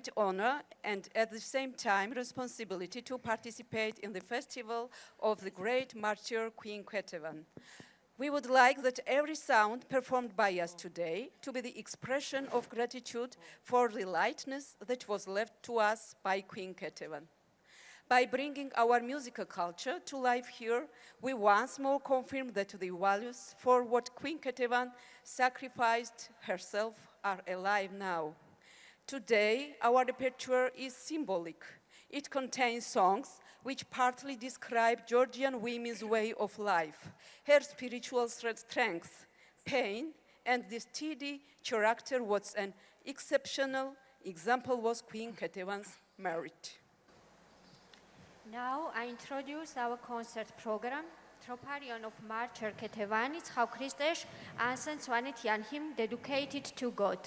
great honor and at the same time responsibility to participate in the festival of the great martyr Queen Ketevan. We would like that every sound performed by us today to be the expression of gratitude for the lightness that was left to us by Queen Ketevan. By bringing our musical culture to life here, we once more confirm that the values for what Queen Ketevan sacrificed herself are alive now. Today, our repertoire is symbolic. It contains songs which partly describe Georgian women's way of life, her spiritual strength, pain, and the steady character was an exceptional example was Queen Ketevan's merit. Now I introduce our concert program, Troparion of Martyr Ketevani, Tzchav Christesh, and Swanetian hymn dedicated to God.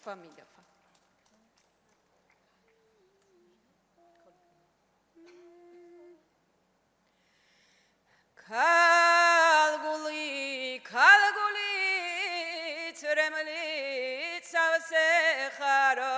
Familia. Kalguli, tremli, savsehara.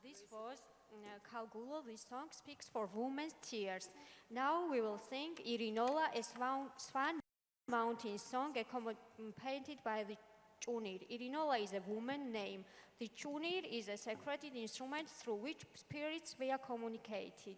This was Kalgulo. This song speaks for women's tears. Now we will sing Irinola, a Swan Mountain song accompanied by the chunir. Irinola is a woman name. The chunir is a sacred instrument through which spirits were communicated.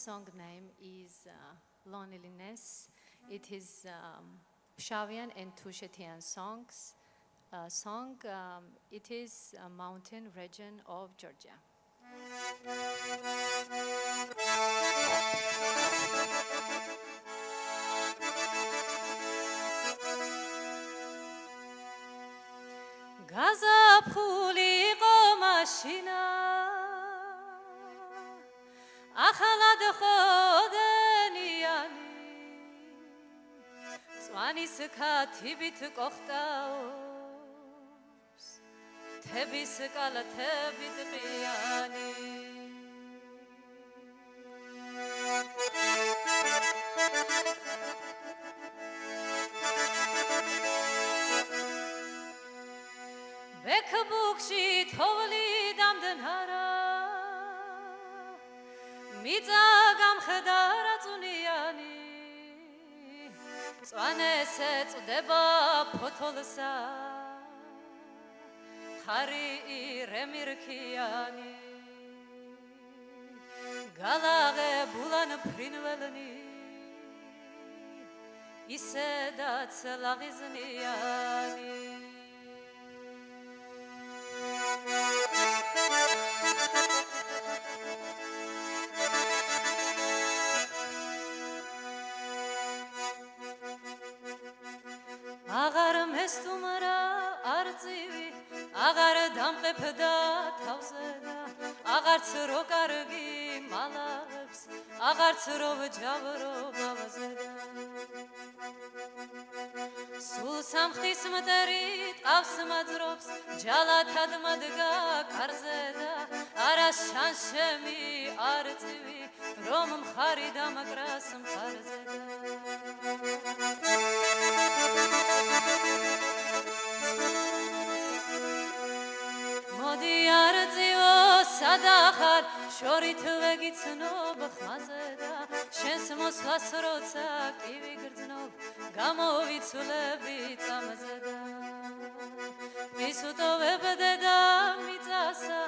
song name is Loneliness. It is Pshavian and Tushetian song. It is a mountain region of Georgia. გაზაფხულიყო მაშინა ახალად ხოდენიანი წვანის ქათიბით ყოხტავს თების კალათებით ყიანი ბექბუქში თოვლი დამდნარა მიწა გამხდარა წუნიანი წვანეს ეწდება ფოთოლსა ხარი რემირქიანი გალაღებულან ფრინველნი ისედაც ლაღიზნიანი აღარ მესტუმრა არწივი აღარ დამყებდა თავზე და აღარც რო კარგი მალაღებს აღარც რო ვჯავრო ბავზე და სულ სამხის მტერი ყავს მაძრობს ჯალათად მადგა კარზე და არა შანშემი არწივი რომ მხარი დამაკრას მხარზე და მოდი არწივო სადახარ შორით ვეგიცნობ ხმაზე და შენს მოსვლას როცა კი ვიგრძნობ გამოვიცვლები წამზე და მისუტოვებდე და მიწასა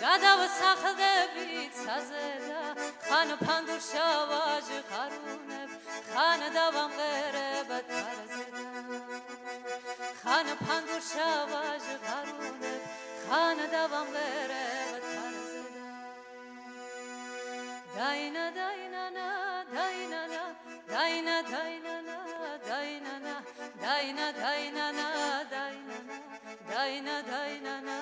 გადავსახლდები ცაზე და ხან ფანდურშა ვაჟღარუნებ ხან დავამღერებ თარზე და ხან ფანდურშა ვაჟღარუნებ ხან დავამღერებ თარზე და დაინა დაინანა დაინანა დაინა დაინანა დაინანა დაინა დაინანა დაინა დაინანა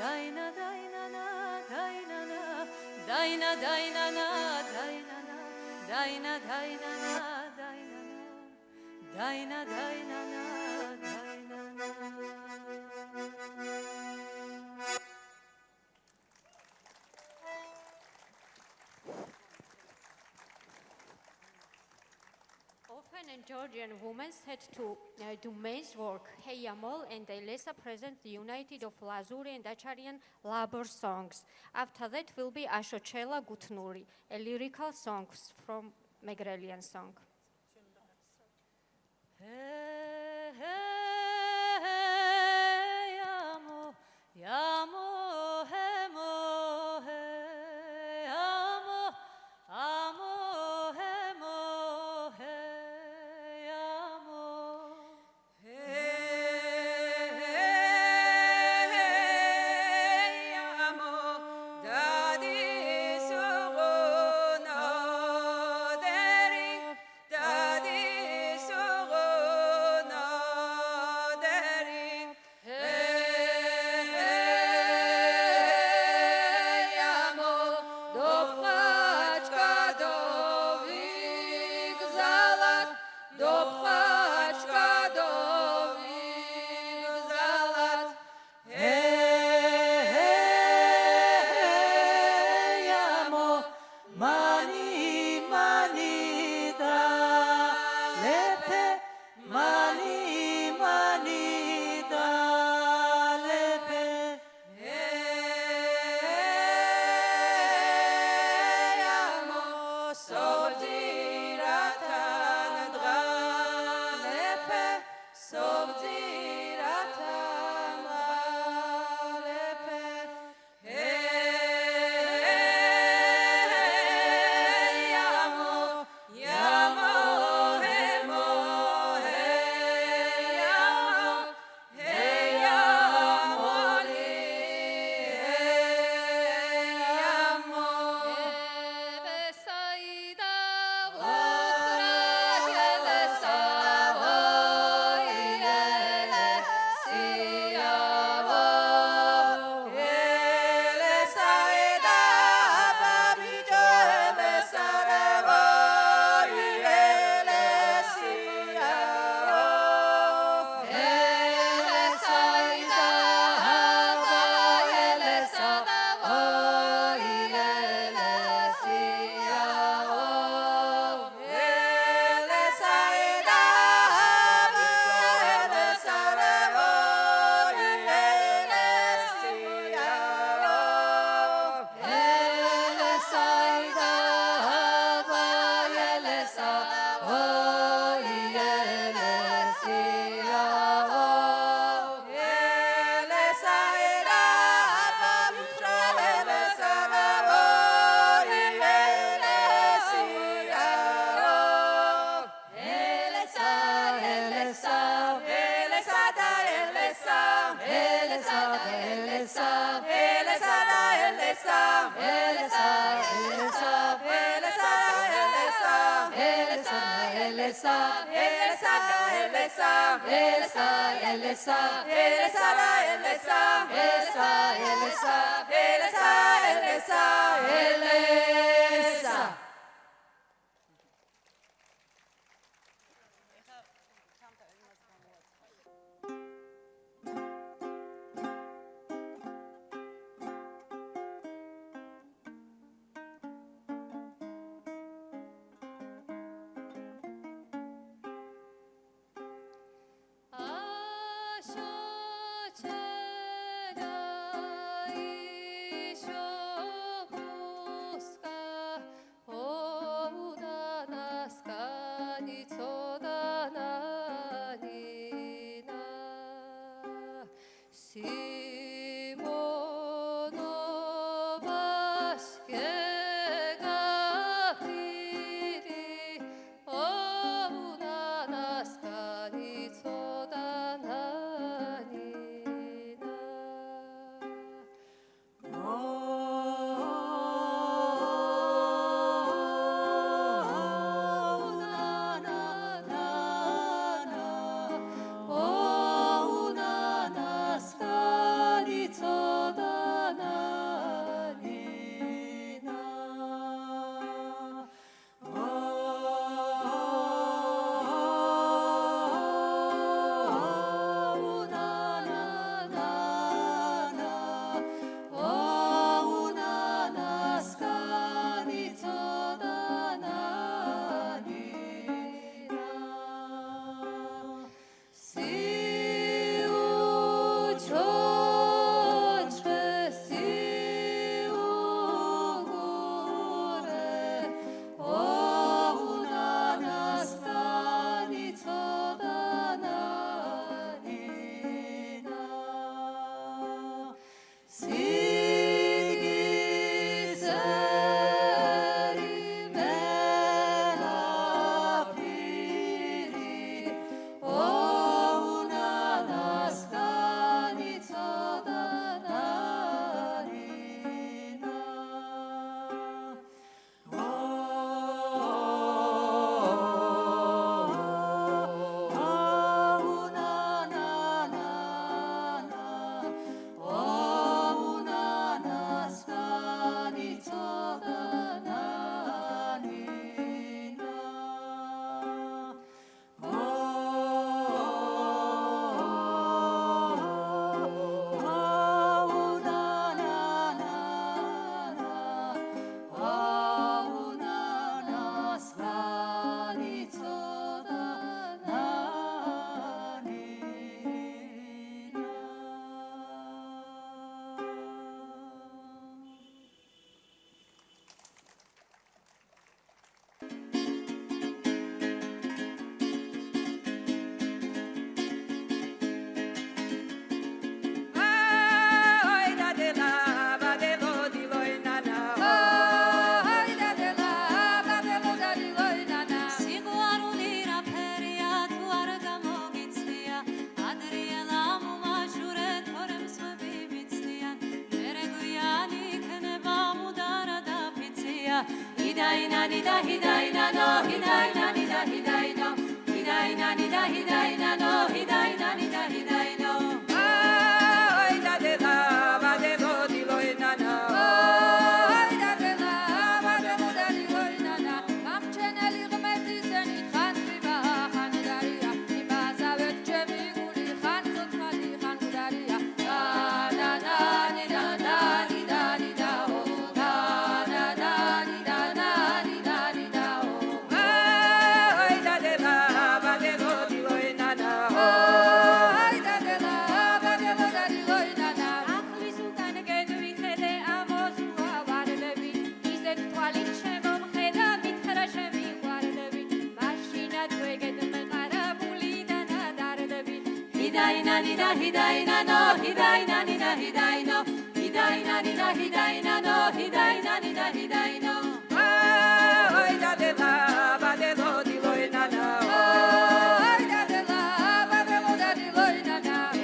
დაინა დაინანა დაინანა დაინა დაინანა დაინა დაინანა დაინა დაინანა Often Georgian women had to do men's work, Heyamol, and they later present the united of Lazuri and Acharian labor songs. After that will be Ashochela Gutnuri, a lyrical song from Megrelian song.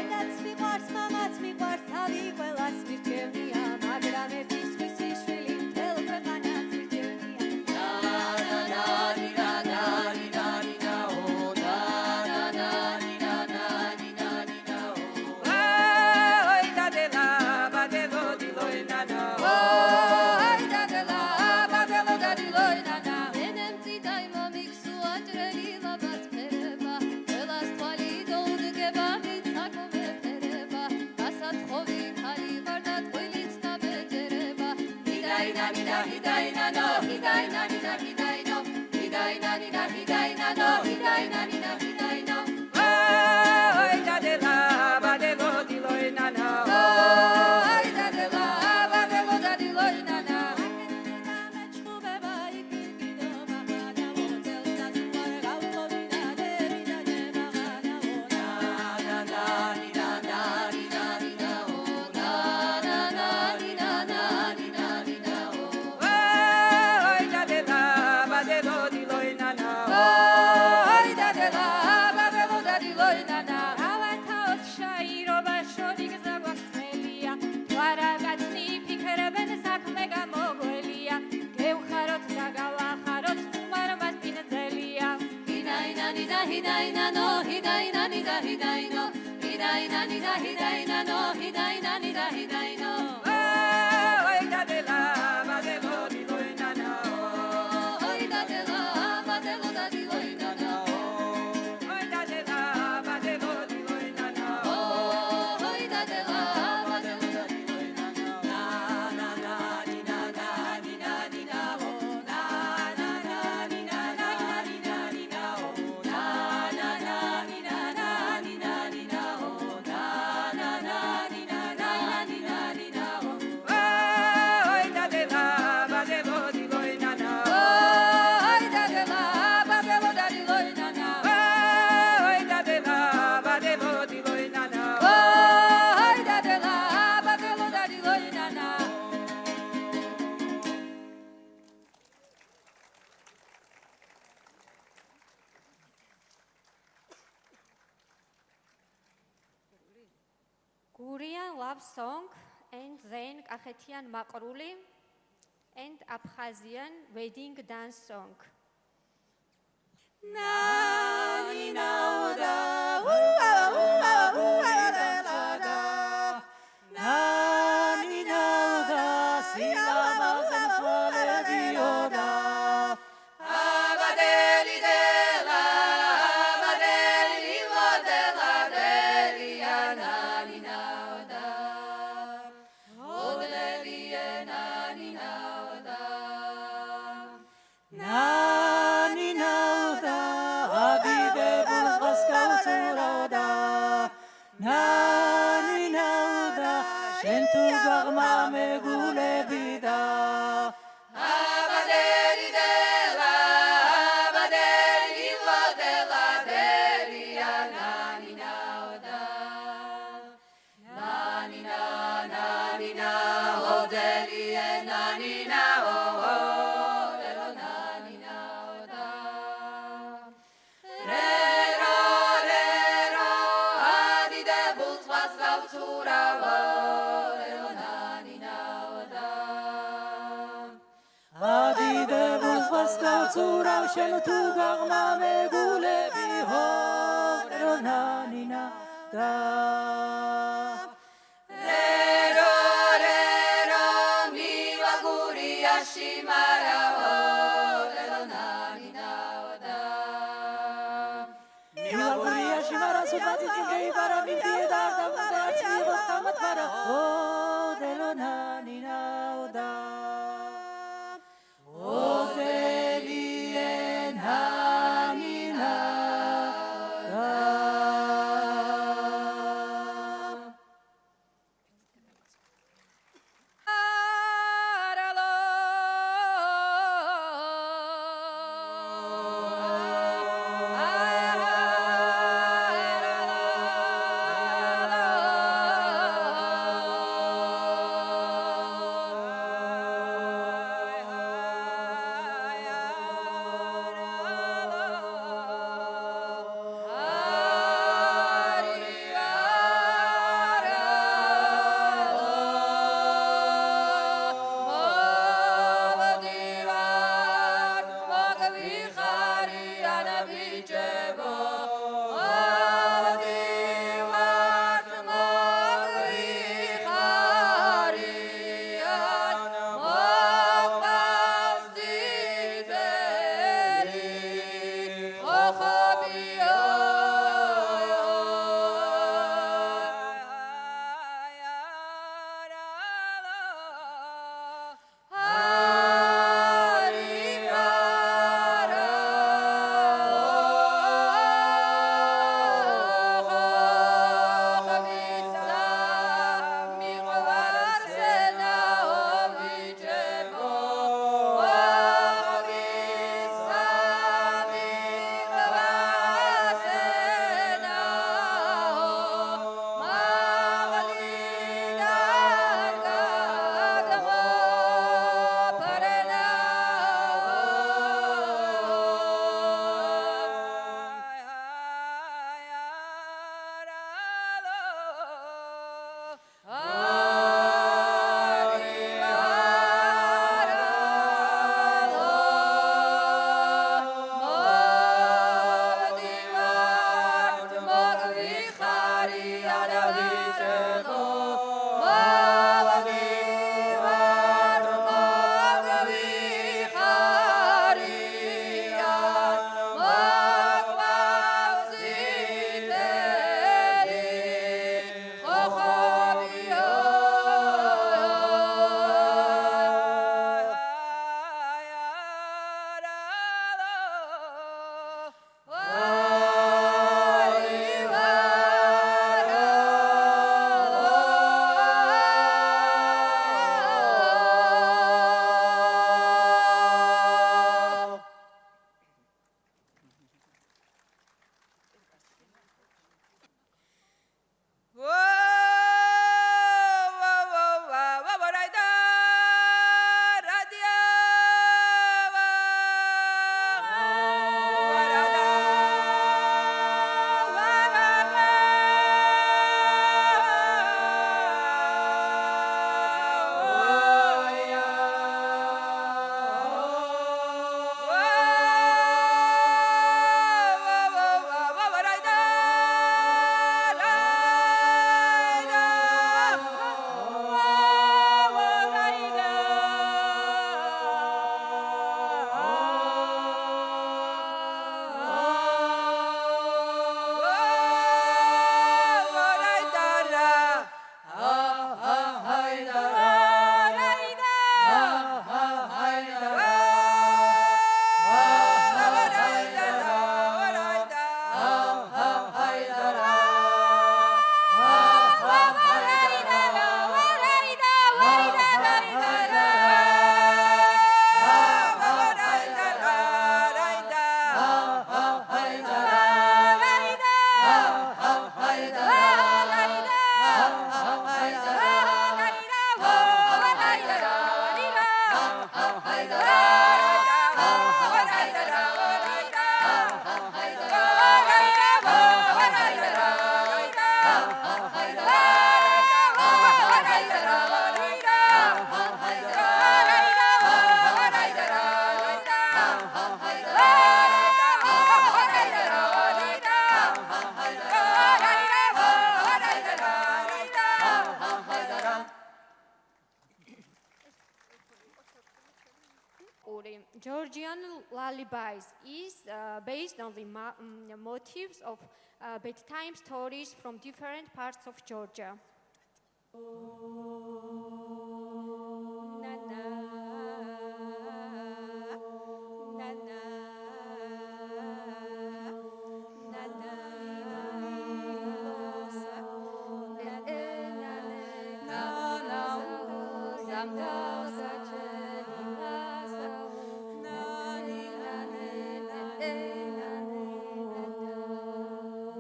That's me, what's my, what's me, what's how you will ask me to me, I'm Ay dadela badelo dadiloi nana Enem cidai mamiksu ajreli labas pereba Elas tvali doudgeba mitsako mepereba Asat khovi khali vardat khilits na bejereba Hidai nani hidai nano hidai nani hidai no Hidai nani hidai nano hidai nani hidai no Ay dadela badelo diloi nana Ay dadela badelo dadiloi nana Ay dadela badelo diloi nana Ay dadela badelo dadiloi nana ავათავთ შაირობა შორიგზა გვახსნელია ვარაგაცნი ფიქრებენ საქმე გამოგველია გევხაროთ და გავახაროთ სტუმარმას პინძელია Hidai nani da hidai nano hidai nani da hidai no Hidai nani da hidai nano hidai nani da hidai no Ay dadela badelo diloi nana Ay dadela badelo dadiloi nana Ay dadela badelo diloi nana Ay dadela badelo dadiloi nana Ay dadela badelo diloi nana Ay dadela badelo dadiloi nana Ay dadela badelo diloi nana Ay dadela badelo dadiloi nana Korean love song and then Kakhetian Makruli and Abkhazian wedding dance song. Nani nauda Nani nauda Silamazen falevioda Abadeli dela Abadeli vodela delia Nani nauda Odelie nani nauda Nani nauda Agidebus vaskausurauda Nani nauda Shentu gagma megulebida Abadeli dela Abadeli vodela delia Nani nauda Nani na nani na Odelie nani na Odelo nani nauda Rero Adidebus vaskausurauda Odelo nani nauda Adidebus vaskausurau Shen tu gagma megulebi Odelo nani nauda Rero mi vaguri ashimara Odelo nani nauda Mi vaguri ashimara Sudati tigei para mi piedad Davati tamat para Odelo nani nauda Odelie nani nauda folklore. Georgian lullabies is based on the motifs of bedtime stories from different parts of Georgia.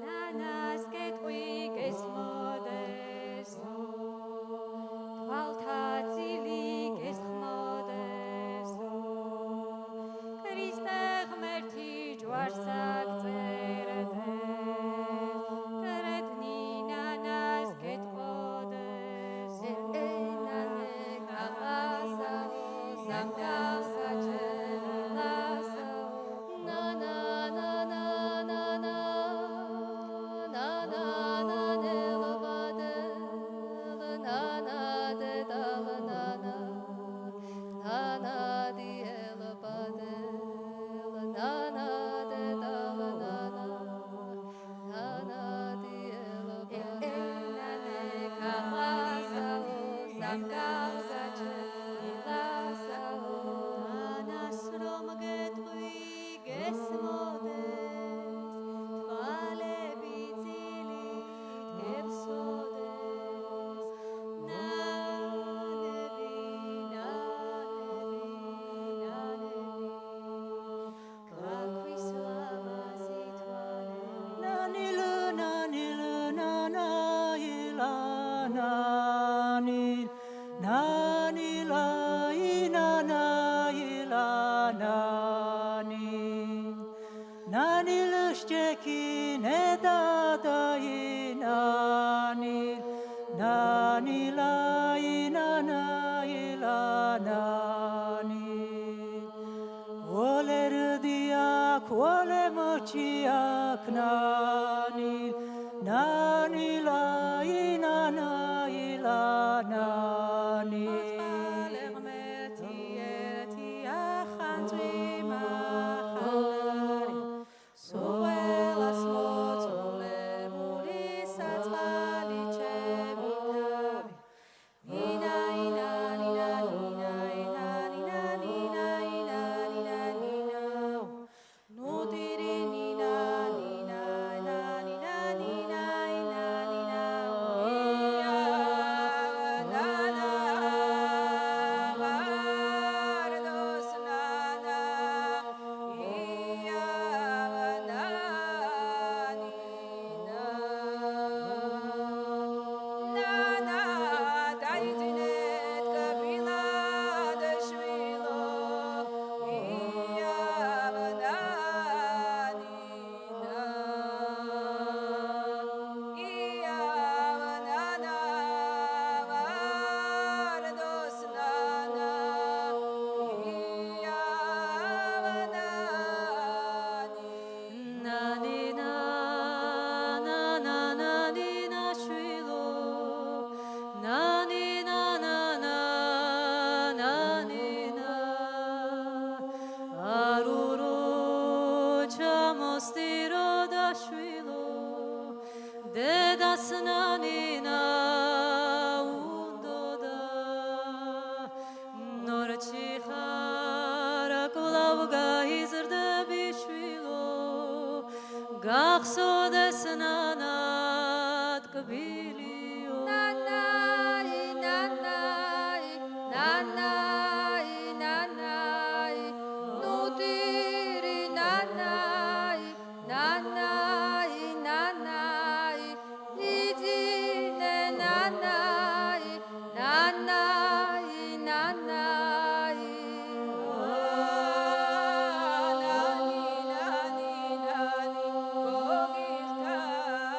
Nanas getqui gesmodeso, tvaltadzili gesxmodeso, Christe ღმერთი ჯვარს აგწერდეს, კრედნი ნანას გეტყოდეს. Nanas რომ გეტყვი გესმოდეს, თვალები ძილით გებსოდეს, ნანები, გაქვის ლამაზი თვალები. გახსოვდეს ნანად კბილიო Nani, nani, nani, gogirta.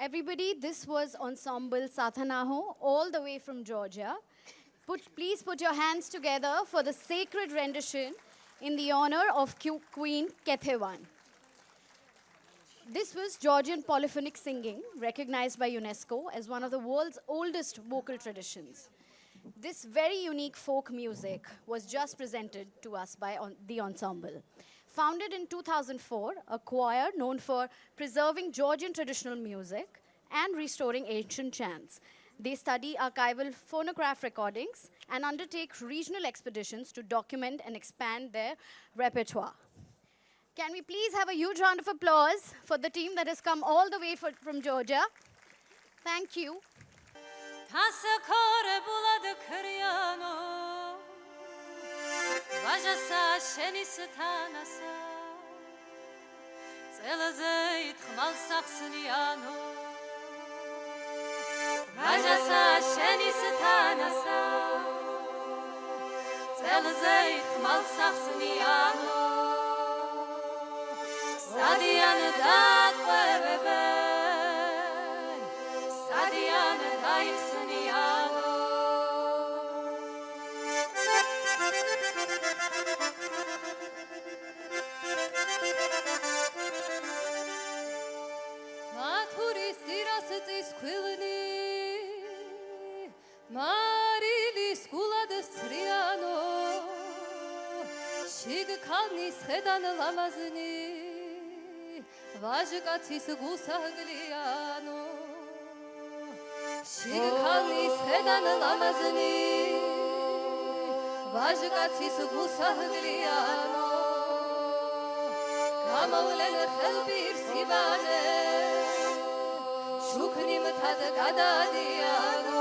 Everybody, this was Ensemble Sathanaho, all the way from Georgia. Please put your hands together for the sacred rendition in the honor of Queen Ketevan. This was Georgian polyphonic singing, recognized by UNESCO as one of the world's oldest vocal traditions. This very unique folk music was just presented to us by the ensemble. Founded in 2004, a choir known for preserving Georgian traditional music and restoring ancient chants. They study archival phonograph recordings and undertake regional expeditions to document and expand their repertoire. Can we please have a huge round of applause for the team that has come all the way from Georgia? Thank you. ვაჟკაცის გუსაღლიანო შიგქალის ხედან ლამაზნი ვაჟკაცის გუსაღლიანო გამოვლენ ხელპირს იბანე შუქნი მთად გადადიანო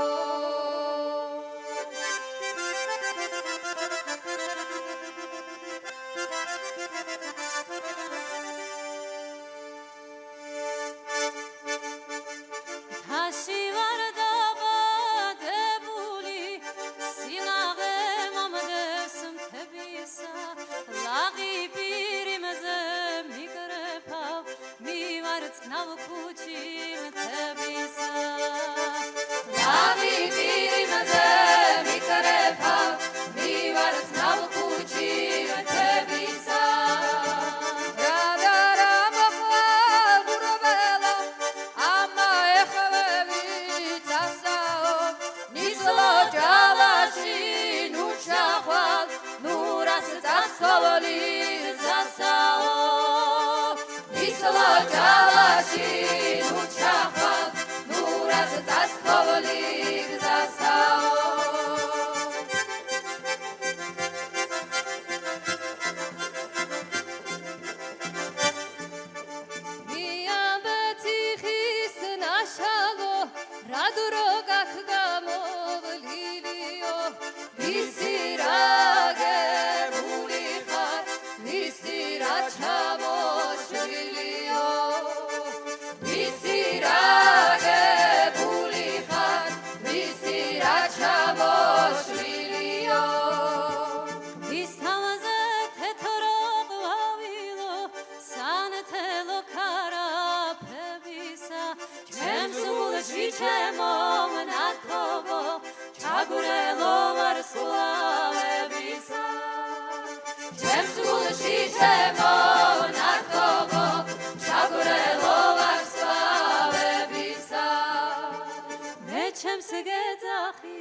ჩემს გეძახი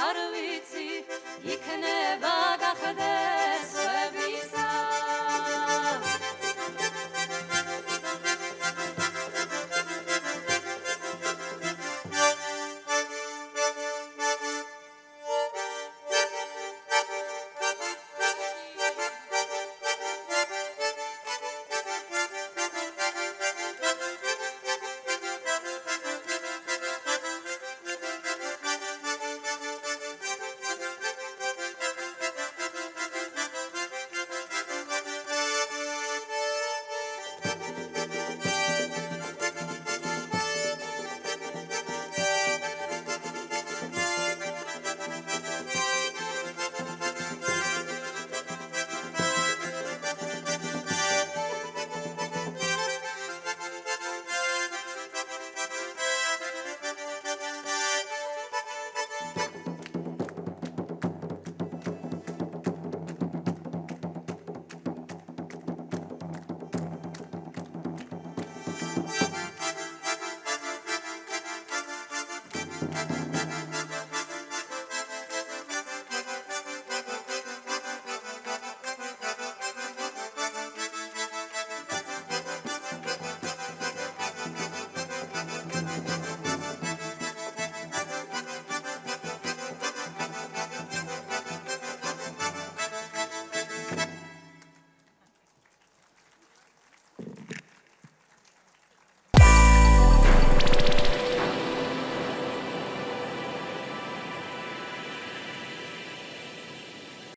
არ ვიცი იქნება